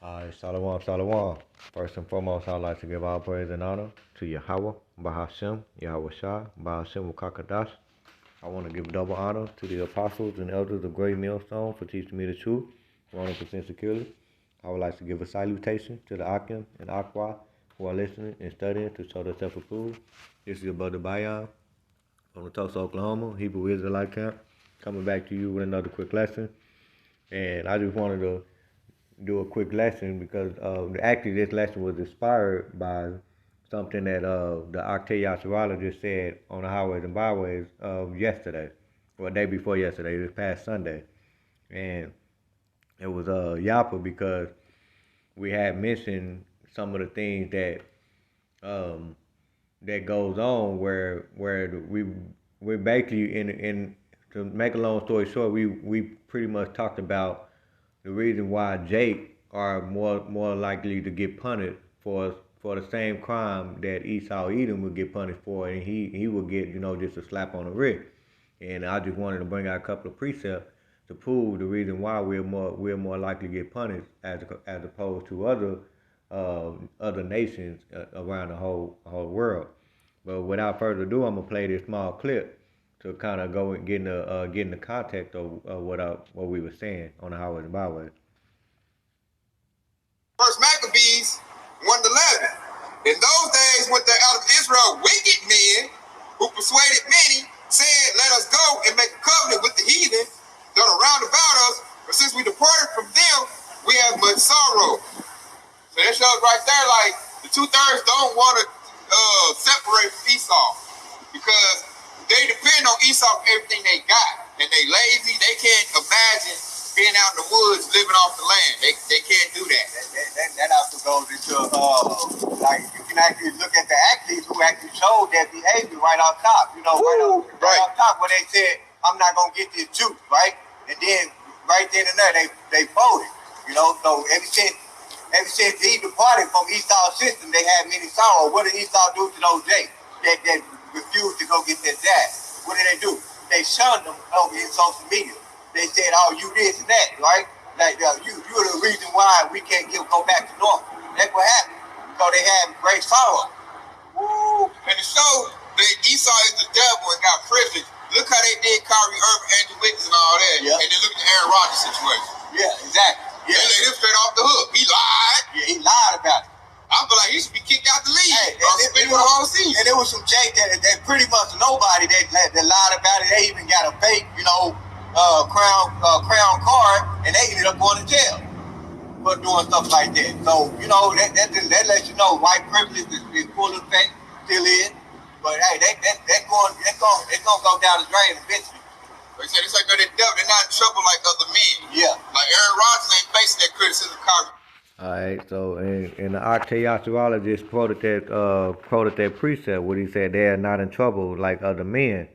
Alright, Shalom, Shalom. First and foremost, I'd like to give all praise and honor to Yahweh, Bahashem, Yahweh Shai, Bahashem Wakakadash. I want to give double honor to the apostles and elders of Great Millstone for teaching me the truth 100% securely. I would like to give a salutation to the Akim and Aqua who are listening and studying to show themselves approved. This is your brother Bayan from the Tulsa, Oklahoma, Hebrew Israelite camp, coming back to you with another quick lesson. And I just wanted to do a quick lesson because actually this lesson was inspired by something that the octaviologist said on the highways and byways yesterday, or the day before yesterday, this past Sunday. And it was Yapa because we had mentioned some of the things that that goes on where we're basically in to make a long story short, we pretty much talked about the reason why Jake are more likely to get punished for the same crime that Esau Edom would get punished for, and he would get just a slap on the wrist. And I just wanted to bring out a couple of precepts to prove the reason why we're more likely to get punished as opposed to other nations around the whole world. But without further ado, I'm gonna play this small clip to kind of go and get in the context of what we were saying on the highways and byways. First Maccabees 1:11. In those days went there out of Israel wicked men who persuaded many, saying, "Let us go and make a covenant with the heathen that are round about us. But since we departed from them, we have much sorrow." So that shows right there, like the 2/3 don't want to separate from Esau because they depend on Esau for everything they got, and they lazy. They can't imagine being out in the woods living off the land. They can't do that. That also goes into like you can actually look at the athletes who actually showed their behavior right off top. Right off top where they said, "I'm not gonna get this juice," right? And then right then and there they folded. So ever since he departed from Esau's system, they had many sorrow. What did Esau do to those Jakes that refused to go get their dad? What did they do? They shunned them over in social media. They said, "Oh, you this and that," right? Like you're the reason why we can't go back to normal. That's what happened. So they had great sorrow. Woo! And it showed that Esau is the devil and got privilege. Look how they did Kyrie Irving, Andrew Wiggins, and all that. Yep. And then look at the Aaron Rodgers situation. Yeah, exactly. Yeah. They let him straight off the hook. He lied. Yeah, he lied about it. I feel like he should be kicked out the league. Hey, spending the whole season. And there was some Jake that pretty much nobody that lied about it. They even got a fake, crown card, and they ended up going to jail for doing stuff like that. So that lets you know white privilege is full effect, still is. But hey, that's gonna go down the drain eventually. They said it's like they're not in trouble like other men. Yeah. Like Aaron Rodgers ain't facing that criticism, Kyrie. All right, so and the octaviologist quoted that precept where he said they are not in trouble like other men.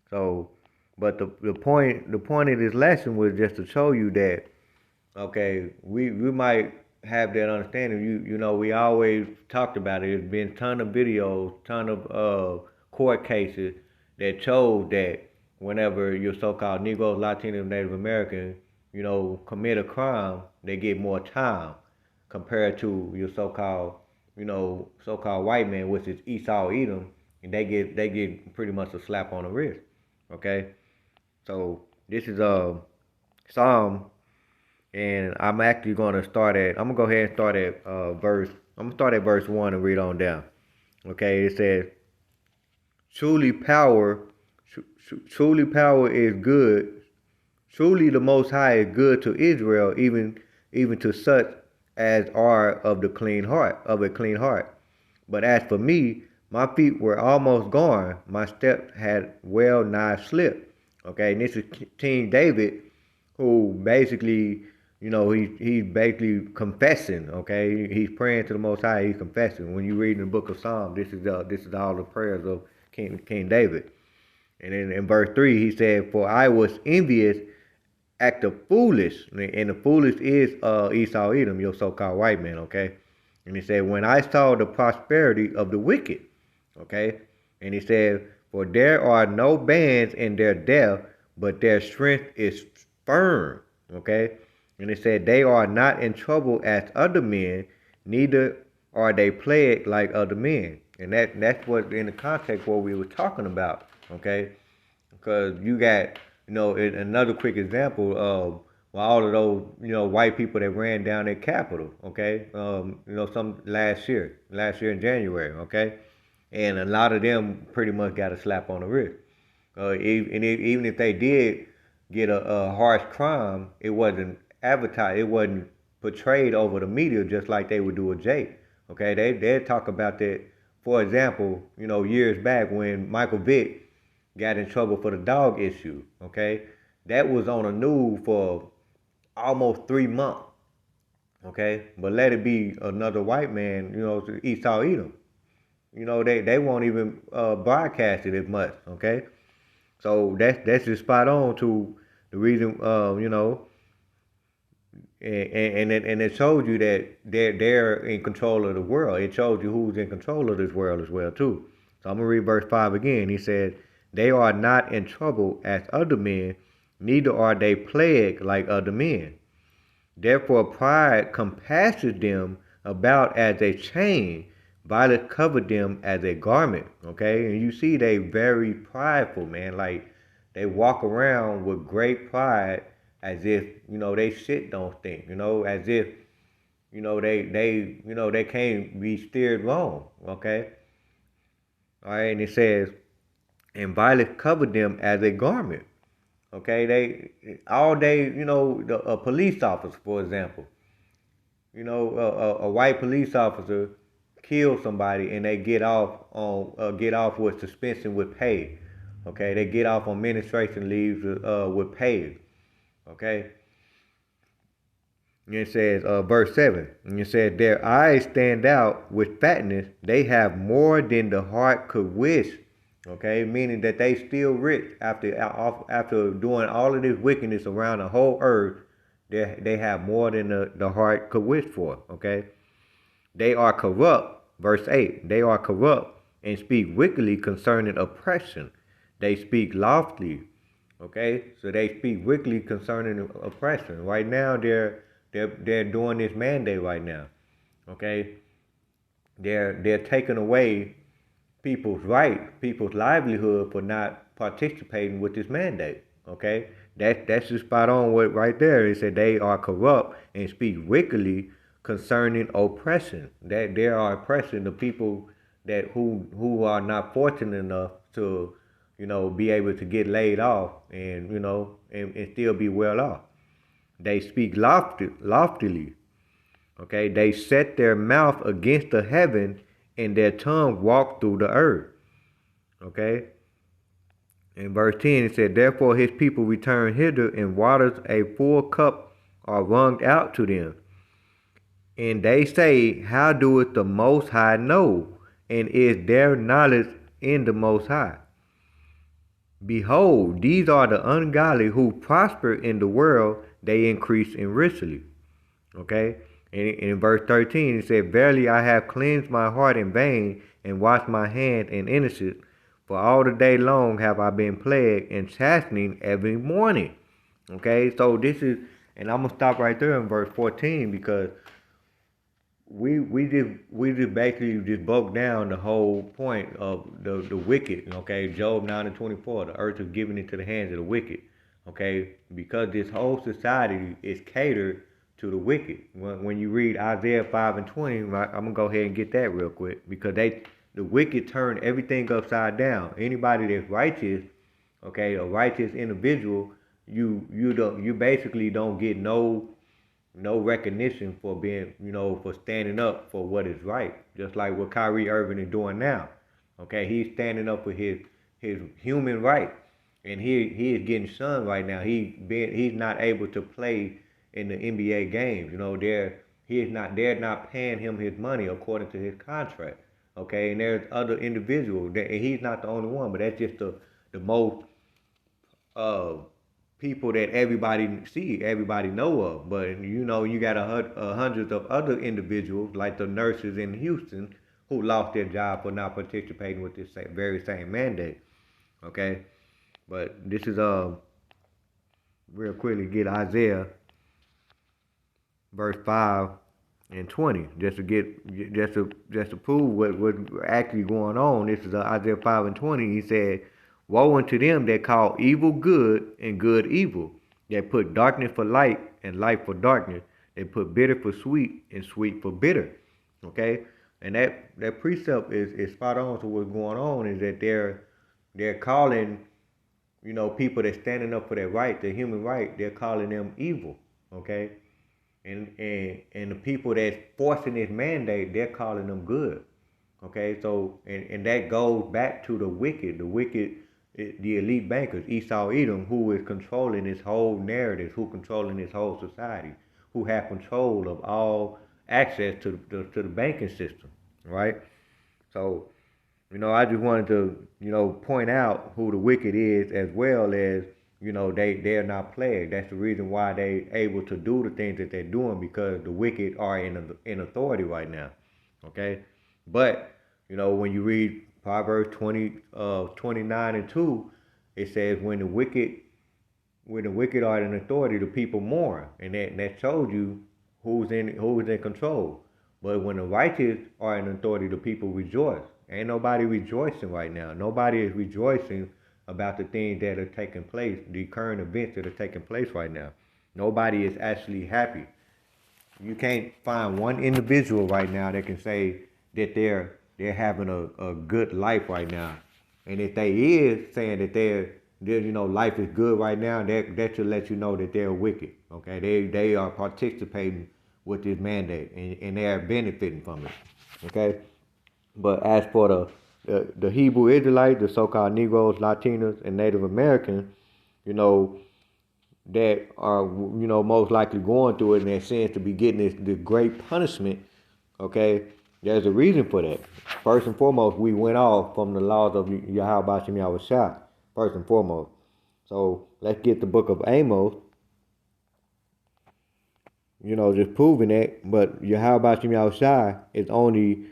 So, but the point of this lesson was just to show you that, okay, we might have that understanding. We always talked about it. There's been ton of videos, ton of court cases that showed that whenever your so-called Negroes, Latinos, Native Americans, commit a crime, they get more time compared to your so-called white man, which is Esau Edom, and they get pretty much a slap on the wrist. Okay, so this is Psalm, and I'm actually gonna I'm gonna go ahead and start at verse. I'm gonna start at verse 1 and read on down. Okay, it says, "Truly power is good. Truly the Most High is good to Israel, even to such as are of a clean heart. But as for me, my feet were almost gone. My steps had well nigh slipped." Okay, and this is King David, who basically, he's basically confessing. Okay, he's praying to the Most High. He's confessing. When you read in the book of Psalms, this is all the prayers of King David. And then in verse 3, he said, "For I was envious at the foolish," and the foolish is Esau Edom, your so-called white man, okay? And he said, "When I saw the prosperity of the wicked," okay? And he said, "For there are no bands in their death, but their strength is firm," okay? And it said, they are not in trouble as other men, neither are they plagued like other men. And that's what in the context what we were talking about, okay? Because you got, another quick example of all of those, white people that ran down their Capitol, okay? Some last year in January, okay? And a lot of them pretty much got a slap on the wrist. Even if they did get a harsh crime, it wasn't advertised, it wasn't portrayed over the media just like they would do with Jake. Okay, they talk about that. For example, years back when Michael Vick got in trouble for the dog issue. Okay, that was on the news for almost 3 months. Okay, but let it be another white man, Esau Edom. They won't even broadcast it as much. Okay, so that's just spot on to the reason, and it showed you that they're in control of the world. It showed you who's in control of this world as well too. So I'm gonna read verse 5 again. He said, "They are not in trouble as other men, neither are they plagued like other men. Therefore pride compasses them about as a chain, violence covered them as a garment." Okay, and you see they very prideful, man. Like they walk around with great pride as if, they shit don't stink, as if, they can't be steered wrong. Okay. All right, and it says, and violence covered them as a garment. Okay, they all day, a police officer, for example, a white police officer kills somebody and they get off with suspension with pay. Okay, they get off on administration leave with pay. Okay, and it says verse 7, and it says their eyes stand out with fatness. They have more than the heart could wish. Okay, meaning that they still rich after doing all of this wickedness around the whole earth. They have more than the heart could wish for. Okay, they are corrupt. Verse 8, they are corrupt and speak wickedly concerning oppression. They speak loftily. Okay, so they speak wickedly concerning oppression. Right now, they're doing this mandate right now. Okay, they're taking away people's right, people's livelihood for not participating with this mandate. Okay, that's just spot on what right there. It said they are corrupt and speak wickedly concerning oppression. That they are oppressing the people that who are not fortunate enough to, be able to get laid off and and still be well off. They speak loftily. Okay, they set their mouth against the heaven and their tongue walk through the earth. Okay. In verse 10 it said, therefore his people return hither, and waters a full cup are wrung out to them. And they say, how doeth the Most High know? And is there knowledge in the Most High? Behold, these are the ungodly who prosper in the world, they increase in richly. Okay? And in verse 13 it said, verily I have cleansed my heart in vain, and washed my hand in innocence. For all the day long have I been plagued and chastening every morning. Okay, so this is, and I'm gonna stop right there in verse 14 because we just basically just broke down the whole point of the wicked. Okay, Job 9:24, the earth is given into the hands of the wicked. Okay, because this whole society is catered to the wicked. When you read Isaiah 5:20, I'm gonna go ahead and get that real quick because the wicked turn everything upside down. Anybody that's righteous, okay, a righteous individual, you basically don't get no recognition for being, for standing up for what is right. Just like what Kyrie Irving is doing now. Okay, he's standing up for his human right, and he is getting shunned right now. He's not able to play in the NBA games. They're not paying him his money according to his contract. Okay, and there's other individuals, and he's not the only one, but that's just the most uh people that everybody know of. But you got hundreds of other individuals like the nurses in Houston who lost their job for not participating with this very same mandate. Okay, but this is real quickly get Isaiah verse 5 and 20, just to prove what's actually going on. This is Isaiah 5 and 20. He said, "Woe unto them that call evil good and good evil, that put darkness for light and light for darkness, that put bitter for sweet and sweet for bitter." Okay, and that precept is spot on to what's going on. Is that they're calling, people that's standing up for their right, their human right, they're calling them evil. Okay, and the people that's forcing this mandate, they're calling them good. Okay, so and that goes back to the wicked, the elite bankers, Esau, Edom, who is controlling this whole narrative, who controlling this whole society, who have control of all access to the banking system, right? So, I just wanted to, point out who the wicked is, as well as, they're not plagued. That's the reason why they able to do the things that they're doing, because the wicked are in authority right now. Okay? But, when you read Proverbs 29 and 2, it says when the wicked are in authority, the people mourn. And that shows you who's in control. But when the righteous are in authority, the people rejoice. Ain't nobody rejoicing right now. Nobody is rejoicing about the things that are taking place, the current events that are taking place right now. Nobody is actually happy. You can't find one individual right now that can say that they're having a good life right now. And if they is saying that they're life is good right now, that should let you know that they're wicked. Okay, they are participating with this mandate, and they are benefiting from it. Okay, but as for the Hebrew Israelites, the so-called Negroes, Latinos, and Native Americans, that are most likely going through it, and their sins to be getting the great punishment. Okay, there's a reason for that. First and foremost, we went off from the laws of Yahweh Shem Yahushua. First and foremost. So let's get the book of Amos. Just proving that. But Yahweh Shem Yahushua is only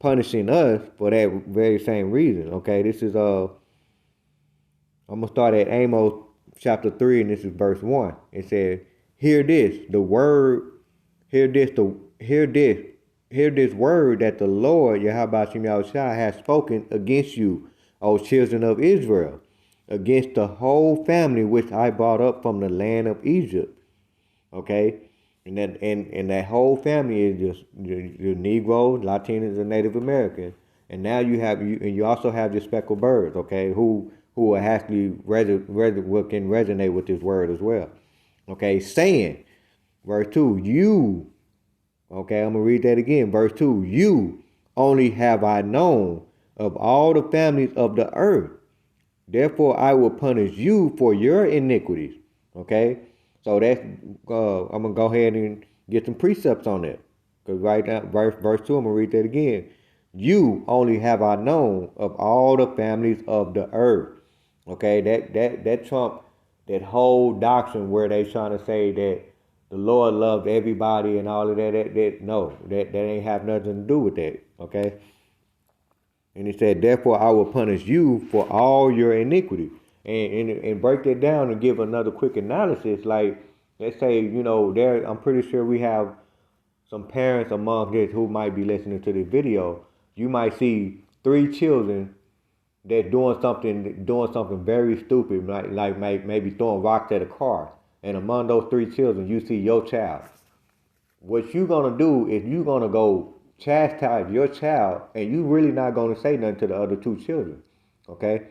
punishing us for that very same reason. Okay, this is I'm gonna start at Amos chapter 3, and this is verse 1. It says, hear this word that the Lord Yahweh Shem Yahushua has spoken against you, O children of Israel, against the whole family which I brought up from the land of Egypt. Okay? And that whole family is just the Negroes, Latinos, and Native Americans. And now you also have your speckled birds, okay, who actually can resonate with this word as well. Okay, saying, verse 2, you, okay, I'm going to read that again. Verse 2, you only have I known of all the families of the earth. Therefore, I will punish you for your iniquities. Okay, so that's I'm gonna go ahead and get some precepts on that, because right now, verse 2, I'm gonna read that again. You only have I known of all the families of the earth. Okay, that trump that whole doctrine where they trying to say that the Lord loved everybody and all of that. No, that ain't have nothing to do with that. Okay. And he said, therefore I will punish you for all your iniquity. And break that down and give another quick analysis. Like, let's say, I'm pretty sure we have some parents among this who might be listening to this video. You might see 3 children that doing something very stupid, like maybe throwing rocks at a car. And among those 3 children, you see your child. What you gonna do is you gonna go chastise your child, and you really not going to say nothing to the other 2 children, okay?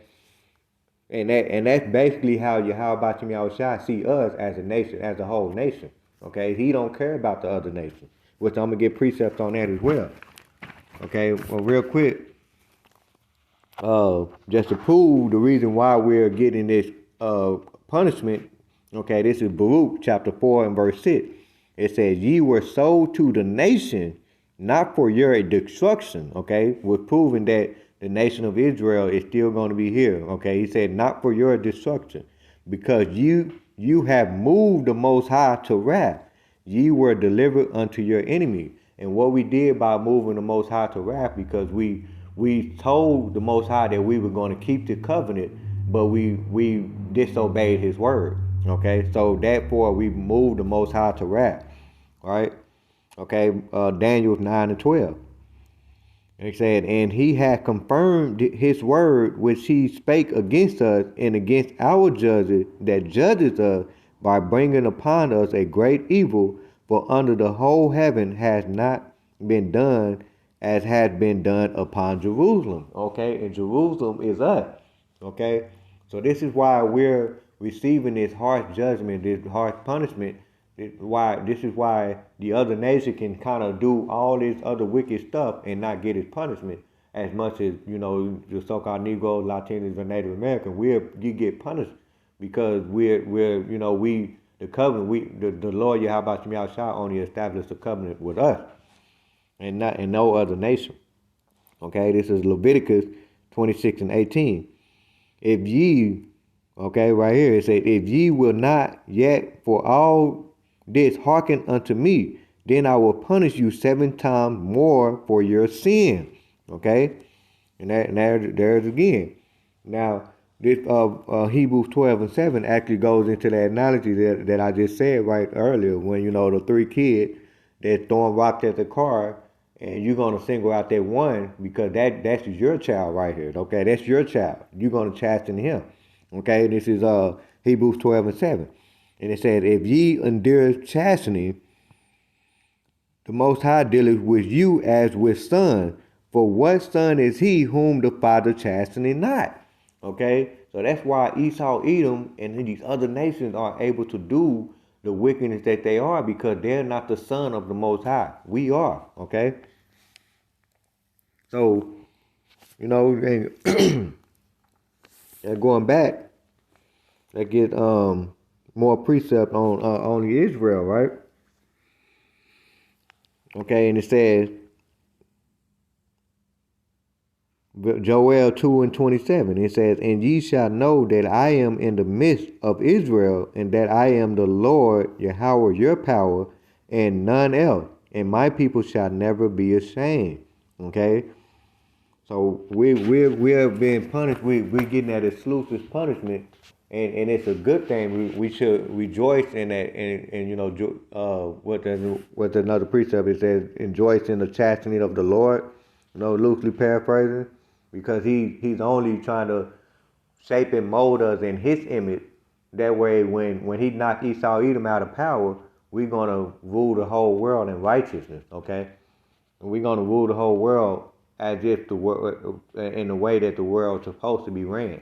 And that's basically how Yahweh Shem Yahushua see us as a nation, as a whole nation, okay? He don't care about the other nation, which I'm going to get precepts on that as well, okay? Well, real quick, just to prove the reason why we're getting this punishment, okay, this is Baruch chapter 4 and verse 6. It says, ye were sold to the nation, not for your destruction, okay? We're proving that the nation of Israel is still going to be here, okay? He said, not for your destruction, because you have moved the Most High to wrath. Ye were delivered unto your enemy. And what we did by moving the Most High to wrath, because we told the Most High that we were going to keep the covenant, but we disobeyed his word, okay? So therefore we moved the Most High to wrath. right? Okay, Daniel 9 and 12. And he said, and he hath confirmed his word which he spake against us and against our judges that judges us by bringing upon us a great evil, for under the whole heaven has not been done as has been done upon Jerusalem. Okay, and Jerusalem is us. Okay, so this is why we're receiving this harsh judgment, this harsh punishment. This is why the other nation can kind of do all this other wicked stuff and not get its punishment as much as the so-called Negroes, Latinos, and Native American. You get punished because we the covenant the Lord Yahweh Shem Yahshua only established a covenant with us and no other nation. Okay, this is Leviticus 26 and 18. If ye, okay, right here it says, if ye will not yet for all this hearken unto me, then I will punish you 7 times more for your sin. Okay, and there's again. Now this Hebrews 12 and 7 actually goes into the analogy that I just said right earlier, when the 3 kids that throwing rocks at the car, and you're gonna single out that one because that's your child right here. Okay, that's your child. You're gonna chasten him. Okay, this is Hebrews 12 and 7. And it said, if ye endure chastening, the Most High dealeth with you as with sons. For what son is he whom the Father chasteneth not? Okay, so that's why Esau, Edom, and these other nations are able to do the wickedness that they are, because they're not the son of the Most High. We are, okay? So, and going back, let's get more precept on only Israel, right? Okay, and it says, Joel 2 and 27, it says, and ye shall know that I am in the midst of Israel, and that I am the Lord, Yahweh, your power, and none else, and my people shall never be ashamed. Okay? So we're being punished. We're getting that exclusive punishment, and it's a good thing. We should rejoice in that, and what another precept it says, rejoice in the chastening of the Lord. Loosely paraphrasing, because he's only trying to shape and mold us in his image. That way, when he knocked Esau Edom out of power, we're gonna rule the whole world in righteousness. Okay, and we're gonna rule the whole world as if the world in the way that the world's supposed to be ran.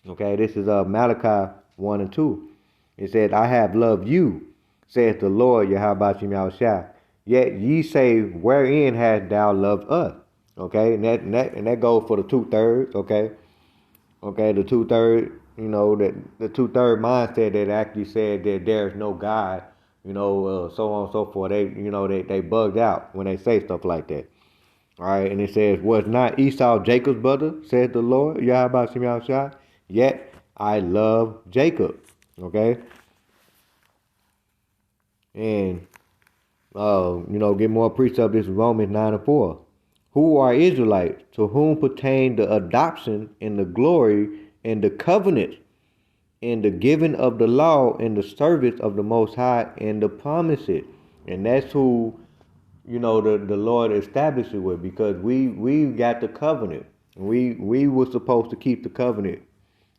Okay, this is Malachi 1 and 2. It says, I have loved you, saith the Lord Yahweh Shem Yahshua. Yet ye say, wherein hast thou loved us? Okay, and that goes for the 2/3. Okay, the 2/3. That the 2/3 mindset that actually said that there is no God. So on and so forth. They bugged out when they say stuff like that. All right, and it says, was not Esau Jacob's brother, said the Lord Yahweh Shem Yahshua? Yet I love Jacob. Okay, and get more precept. This is Romans 9 and 4. Who are Israelites, to whom pertain the adoption and the glory and the covenant and the giving of the law and the service of the Most High and the promises. And that's who, the Lord established it with, because we got the covenant. We were supposed to keep the covenant.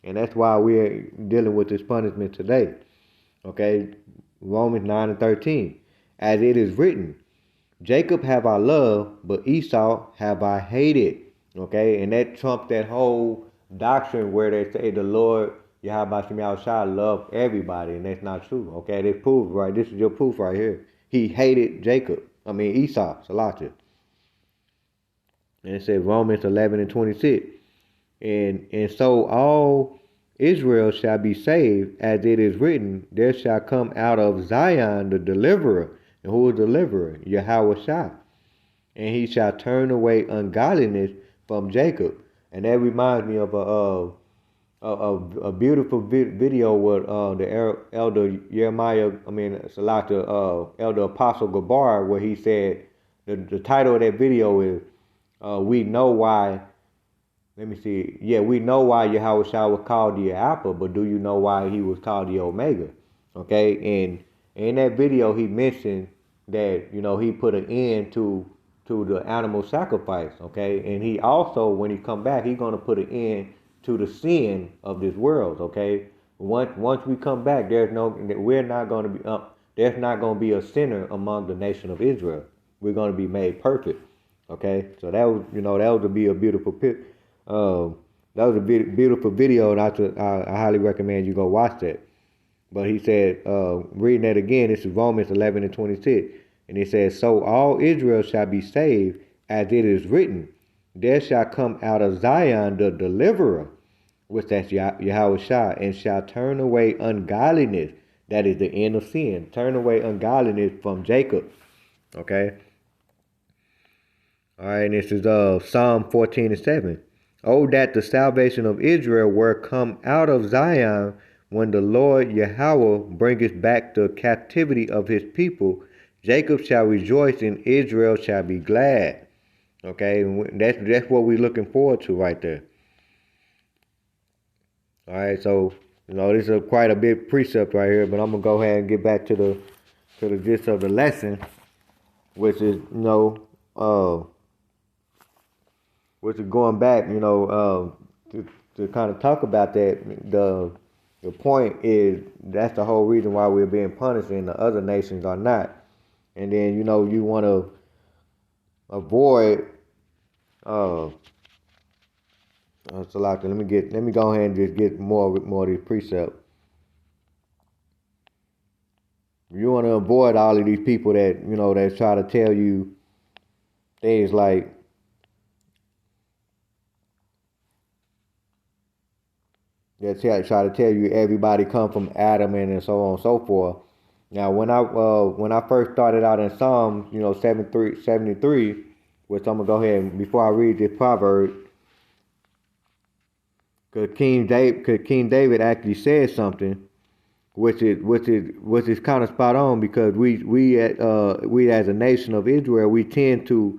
And that's why we're dealing with this punishment today. Okay, Romans 9 and 13. As it is written, Jacob have I loved, but Esau have I hated. Okay, and that trumps that whole doctrine where they say the Lord Yahweh Shem Yahshua loved everybody, and that's not true. Okay, this proves right. This is your proof right here. He hated Esau, Salatia. And it says Romans 11 and 26. And so all Israel shall be saved, as it is written, there shall come out of Zion the deliverer. And who is the deliverer? Yahweh Shah. And he shall turn away ungodliness from Jacob. And that reminds me of a beautiful video with the elder elder Apostle Gabar, where he said, the title of that video is, we know why. Let me see. Yeah, we know why Yahweh Shah was called the Alpha, but do you know why he was called the Omega? Okay, In that video, he mentioned that, he put an end to the animal sacrifice, okay? And he also, when he come back, he's gonna put an end to the sin of this world, okay? Once we come back, we're not gonna be there's not gonna be a sinner among the nation of Israel. We're gonna be made perfect, okay? So that was, that would be a beautiful that was a beautiful video, and I highly recommend you go watch that. But he said, reading that again, this is Romans 11 and 26. And he says, so all Israel shall be saved, as it is written, there shall come out of Zion the deliverer, which that's Yahweh Shah, and shall turn away ungodliness. That is the end of sin. Turn away ungodliness from Jacob. Okay? All right, and this is Psalm 14 and 7. Oh, that the salvation of Israel were come out of Zion, when the Lord Yahweh bringeth back the captivity of his people. Jacob shall rejoice and Israel shall be glad. Okay, that's what we're looking forward to right there. All right, so this is quite a big precept right here, but I'm gonna go ahead and get back to the gist of the lesson, which is which is going back, to kind of talk about that. The point is that's the whole reason why we're being punished and the other nations are not. And then you want to avoid. Salaka, let me go ahead and just get more of these precepts. You want to avoid all of these people that that try to tell you things like, that try to tell you everybody come from Adam and so on and so forth. Now, when I first started out in Psalm 73, which I'm gonna go ahead and before I read this proverb, because King David actually said something, which is kind of spot on, because we as a nation of Israel, we tend to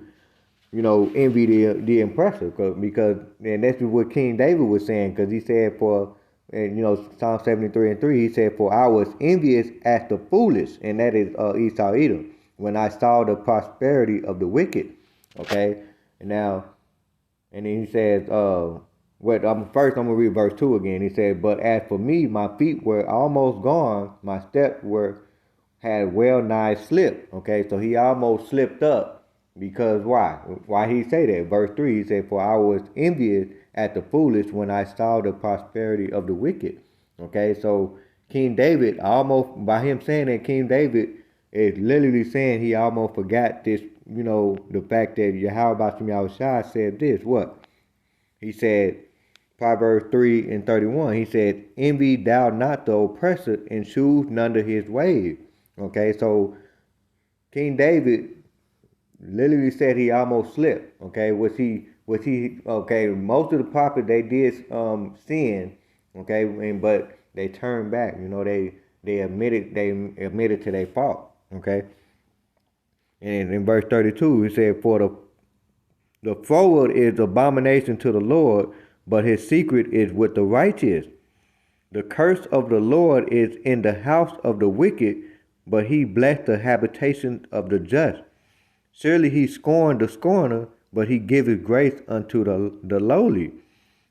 envy the oppressor, because and that's what King David was saying, because he said Psalm 73 and 3, he said, for I was envious at the foolish, and that is Esau Edom, when I saw the prosperity of the wicked. Okay, and then he says, I'm gonna read verse 2 again. He said, but as for me, my feet were almost gone, my steps had well nigh slipped. Okay, so he almost slipped up. Because why? Why he say that? Verse 3, he said, for I was envious at the foolish when I saw the prosperity of the wicked. Okay, so King David, by him saying that, King David is literally saying he almost forgot this, the fact that Yahweh Shah said this. What? He said, Proverbs 3 and 31, he said, envy thou not the oppressor and choose none of his ways. Okay, so King David literally said he almost slipped. Okay, okay, most of the prophets, they did sin, okay, but they turned back. They admitted to their fault. Okay, and in verse 32, he said, for the forward is abomination to the Lord, but his secret is with the righteous. The curse of the Lord is in the house of the wicked, but he blessed the habitation of the just. Surely he scorned the scorner, but he giveth grace unto the lowly.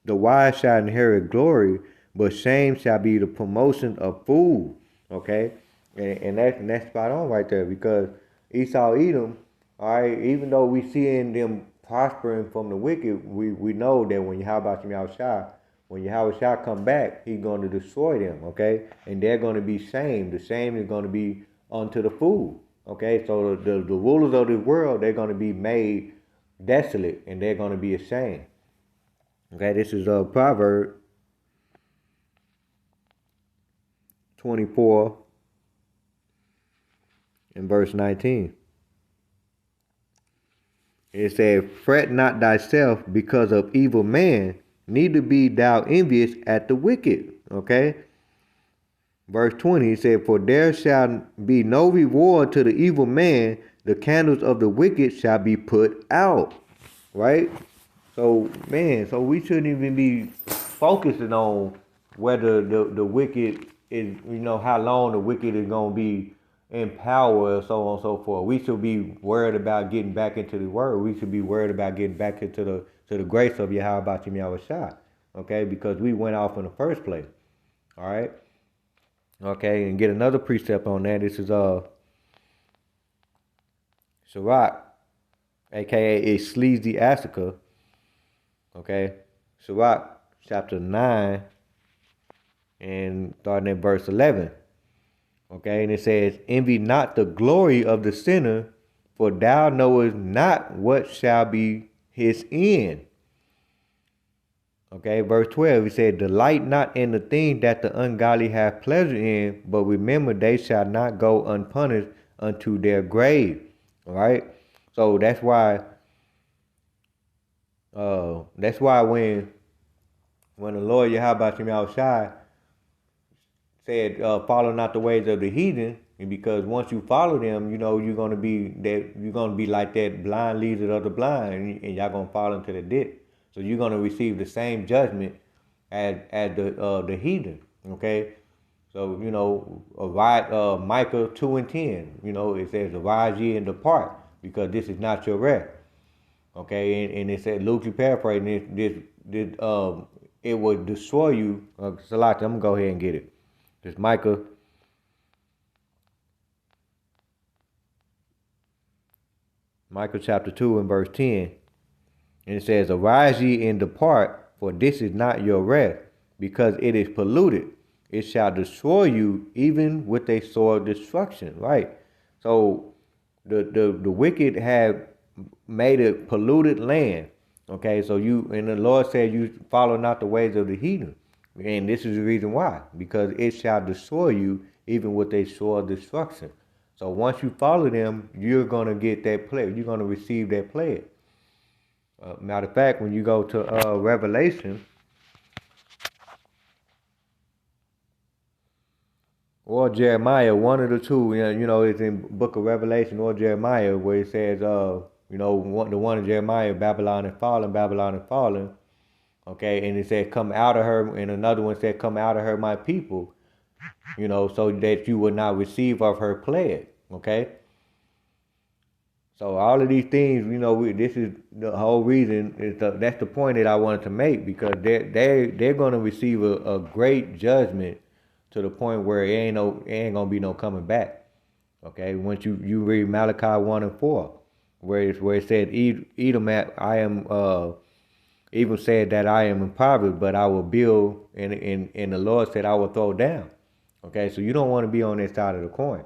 The wise shall inherit glory, but shame shall be the promotion of fools. Okay? And that's spot on right there, because Esau Edom, all right, even though we seeing them prospering from the wicked, we know that when Yahweh Shah come back, he's going to destroy them, okay? And they're going to be shamed. The shame is going to be unto the fool. Okay, so the rulers of this world, they're going to be made desolate, and they're going to be ashamed. Okay, this is Proverb 24 and verse 19. It says, fret not thyself because of evil man, neither be thou envious at the wicked. Okay. Verse 20, he said, for there shall be no reward to the evil man, the candles of the wicked shall be put out. Right? So, so we shouldn't even be focusing on whether the wicked is, how long the wicked is going to be in power and so on and so forth. We should be worried about getting back into the word. We should be worried about getting back into the grace of Yahweh Shah. Okay, because we went off in the first place. All right. Okay, and get another precept on that. This is Sirach, aka Ecclesiastica. Okay, Sirach chapter 9 and starting at verse 11. Okay, and it says, envy not the glory of the sinner, for thou knowest not what shall be his end. Okay, verse 12, it said, delight not in the thing that the ungodly have pleasure in, but remember they shall not go unpunished unto their grave. All right, so that's why when the Lord Yahweh Shai said, follow not the ways of the heathen, and because once you follow them, you're gonna be like that blind leader of the blind, and y'all gonna fall into the ditch. So you're gonna receive the same judgment as the heathen. Okay, so Micah 2:10, it says, arise ye and depart, because this is not your rest. Okay, and it said, loosely paraphrasing, it will destroy you. Salaki, I'm gonna go ahead and get it. It's Micah chapter 2 and verse 10. And it says, arise ye and depart, for this is not your rest, because it is polluted. It shall destroy you even with a sore destruction. Right? So the wicked have made a polluted land. Okay, so and the Lord said, you follow not the ways of the heathen. And this is the reason why, because it shall destroy you even with a sore destruction. So once you follow them, you're going to get that pledge. You're going to receive that pledge. Matter of fact, when you go to Revelation or Jeremiah, one of the two, it's in book of Revelation or Jeremiah, where it says, the one in Jeremiah, Babylon is fallen. Okay, and it said, come out of her, and another one said, come out of her, my people, so that you will not receive of her plague. Okay, so all of these things, this is the whole reason. That's the point that I wanted to make, because they're going to receive a great judgment to the point where it ain't gonna be no coming back. Okay, once you read Malachi 1 and 4, where it said, Edom, I am even said that I am impoverished, but I will build, and the Lord said I will throw down. Okay, so you don't want to be on this side of the coin.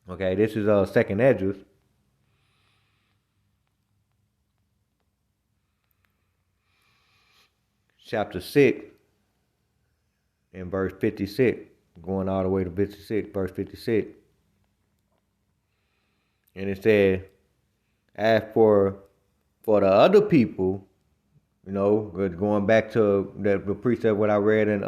Okay, this is 2nd Esdras. Chapter 6 and verse 56, going all the way to 56, verse 56. And it said, as for the other people, going back to the precept what I read in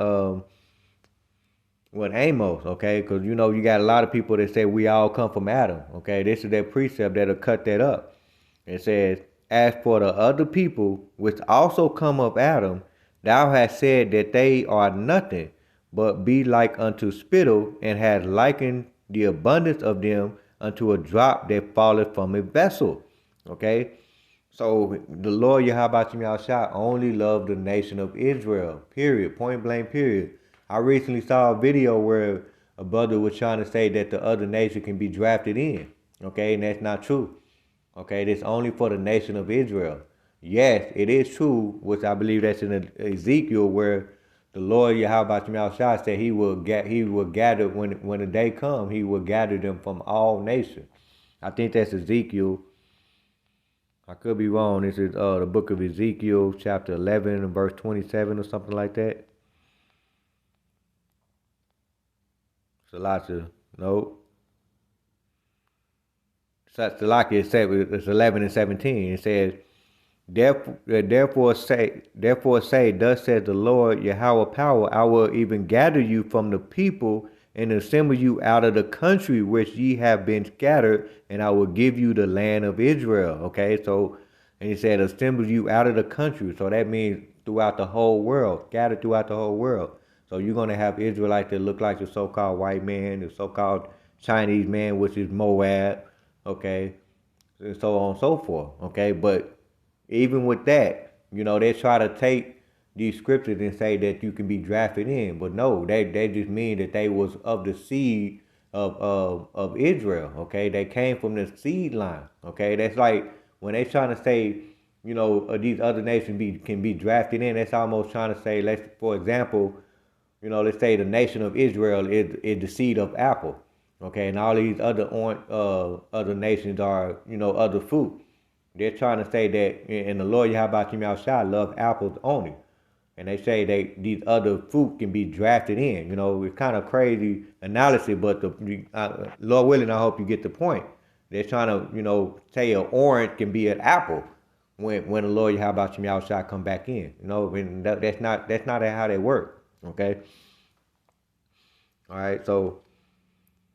Amos, okay, because you got a lot of people that say we all come from Adam. Okay, this is that precept that'll cut that up. It says, as for the other people which also come of Adam, thou hast said that they are nothing, but be like unto spittle, and hast likened the abundance of them unto a drop that falleth from a vessel. Okay, so the Lord Yahweh Shah only loved the nation of Israel, period, point blank, period. I recently saw a video where a brother was trying to say that the other nation can be drafted in. Okay, and that's not true. Okay, it's only for the nation of Israel. Yes, it is true, which I believe that's in Ezekiel, where the Lord Yahweh Shah said he will gather, when the day comes, he will gather them from all nations. I think that's Ezekiel. I could be wrong. This is the book of Ezekiel, chapter 11 and verse 27 or something like that. Salaki, no. Salaki, it's 11 and 17. It says, Therefore say, thus says the Lord Yahweh power, I will even gather you from the people and assemble you out of the country which ye have been scattered, and I will give you the land of Israel. Okay, so, and he said, assemble you out of the country. So that means throughout the whole world, scattered throughout the whole world. So you're going to have Israelites that look like the so-called white man, the so-called Chinese man, which is Moab, okay, and so on and so forth, okay. But even with that, they try to take these scriptures and say that you can be drafted in, but no, they just mean that they was of the seed of Israel, okay. They came from the seed line, okay. That's like when they trying to say, these other nations can be drafted in. That's almost trying to say, for example, let's say the nation of Israel is the seed of apple, okay, and all these other nations are other fruit. They're trying to say that, and the Lord Yahweh Shah love apples only, and they say these other fruit can be drafted in. It's kind of crazy analysis, but Lord willing, I hope you get the point. They're trying to say an orange can be an apple when the Lord Yahweh Shah come back in. And that's not how they work. Okay. All right, so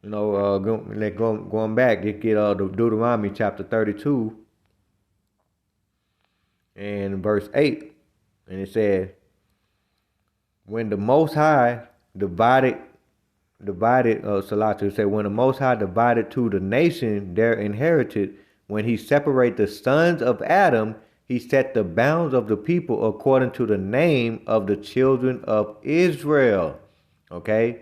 going back, just get the Deuteronomy chapter 32 and verse 8, and it says, when the Most High divided Salatu said, when the Most High divided to the nation their inherited, when he separated the sons of Adam, he set the bounds of the people according to the name of the children of Israel. Okay,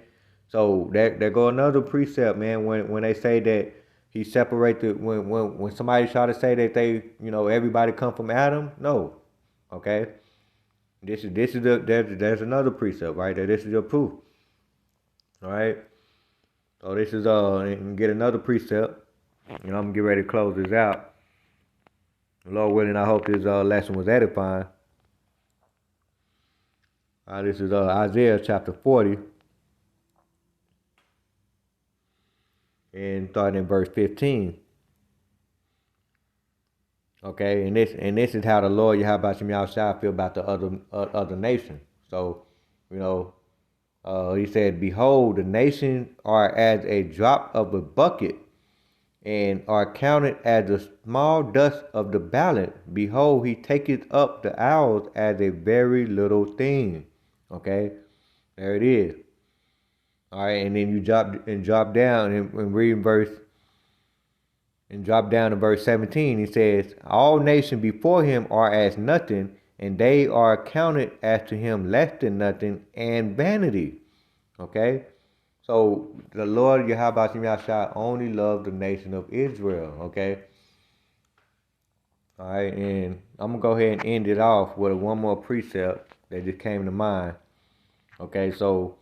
so there go another precept, man. When they say that he separated, when somebody try to say that they everybody come from Adam, no, okay. There's another precept right there. This is your proof. All right. So this is and get another precept. I'm gonna get ready to close this out. Lord willing, I hope this lesson was edifying. This is Isaiah chapter 40, and starting in verse 15. Okay, and this is how the Lord Yahweh Shah feel about the other nation. So, he said, behold, the nations are as a drop of a bucket, and are counted as the small dust of the balance. Behold, he taketh up the hours as a very little thing. Okay, there it is. All right, and then you drop down and read verse. And drop down to verse 17, he says, all nations before him are as nothing, and they are counted as to him less than nothing and vanity. Okay? So the Lord Yahweh Shah only loved the nation of Israel. Okay? All right, and I'm going to go ahead and end it off with one more precept that just came to mind. Okay, so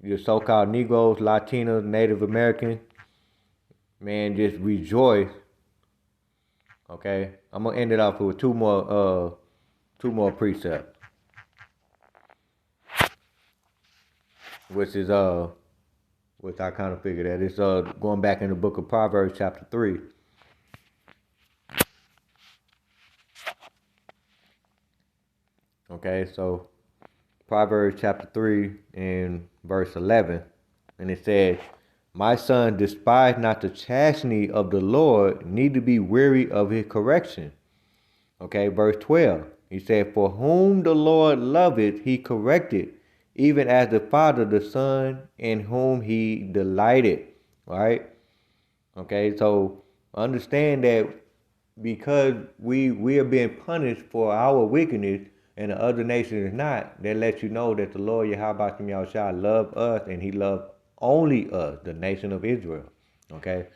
your so-called Negroes, Latinos, Native Americans, man, just rejoice. Okay, I'm gonna end it off with two more precepts, which I kind of figured that it's going back in the book of Proverbs chapter 3. Okay, so Proverbs chapter 3 and verse 11, and it says, my son, despise not the chastening of the Lord, neither be weary of his correction. Okay, verse 12. He said, for whom the Lord loveth, he corrected, even as the Father the Son, in whom he delighted. Right? Okay, so understand that because we are being punished for our wickedness and the other nations is not, that lets you know that the Lord Yahweh Shah loved us, and he loved only us, the nation of Israel. Okay?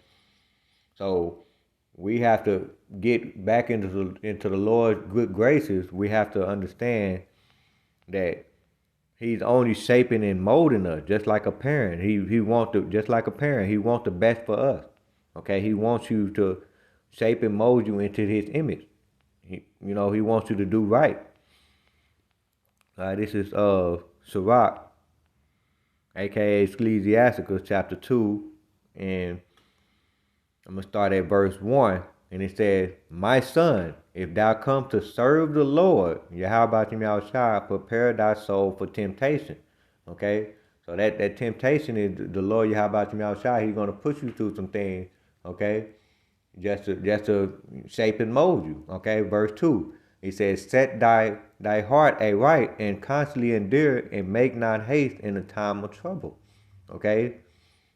So we have to get back into the Lord's good graces. We have to understand that he's only shaping and molding us, just like a parent. He wants to, just like a parent, he wants the best for us. Okay? He wants you to shape and mold you into his image. He wants you to do right. This is Sirach, aka Ecclesiasticus chapter 2, and I'm going to start at verse 1, and it says, my son, if thou come to serve the Lord, Yahweh Shah, prepare thy soul for temptation. Okay? So that temptation is the Lord Yahweh Shah. He's going to push you through some things, okay? Just to shape and mold you. Okay? Verse 2, he says, set thy heart aright, and constantly endure, and make not haste in the time of trouble. Okay?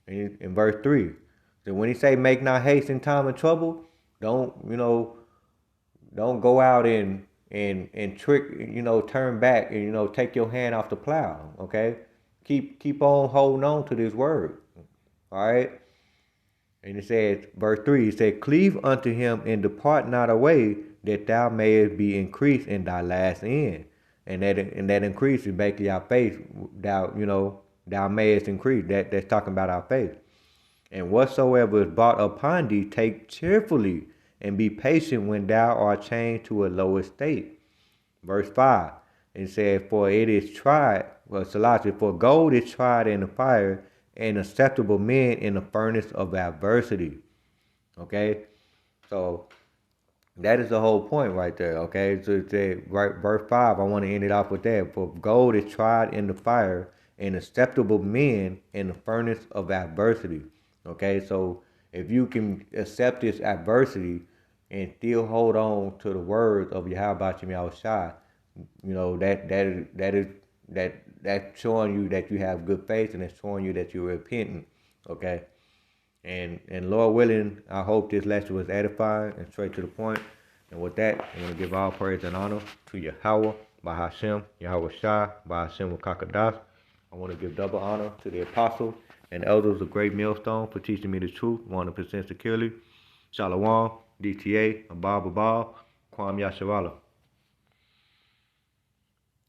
And in verse 3, So when he say make not haste in time of trouble, don't, don't go out and trick, turn back and, take your hand off the plow. Okay? Keep on holding on to this word. All right? And it says, verse 3, it said, cleave unto him and depart not away, that thou mayest be increased in thy last end. And that increase is basically our faith. Thou mayest increase. That's talking about our faith. And whatsoever is brought upon thee, take cheerfully, and be patient when thou art changed to a lower state. Verse 5, it said, for it is tried, for gold is tried in the fire, and acceptable men in the furnace of adversity. Okay? So that is the whole point right there. Okay? So it said, right, verse 5, I want to end it off with that. For gold is tried in the fire, and acceptable men in the furnace of adversity. Okay? So if you can accept this adversity and still hold on to the words of Yahweh Shai, that's showing you that you have good faith, and it's showing you that you're repentant. Okay? And Lord willing, I hope this lesson was edifying and straight to the point. And with that, I'm going to give all praise and honor to Yahweh, by Hashem, Yahweh Shai, by Hashem Wakakadas. I want to give double honor to the apostles and elders of Great Millstone for teaching me the truth 100% securely. Shalom, DTA, Abba, Kwam Yasharala.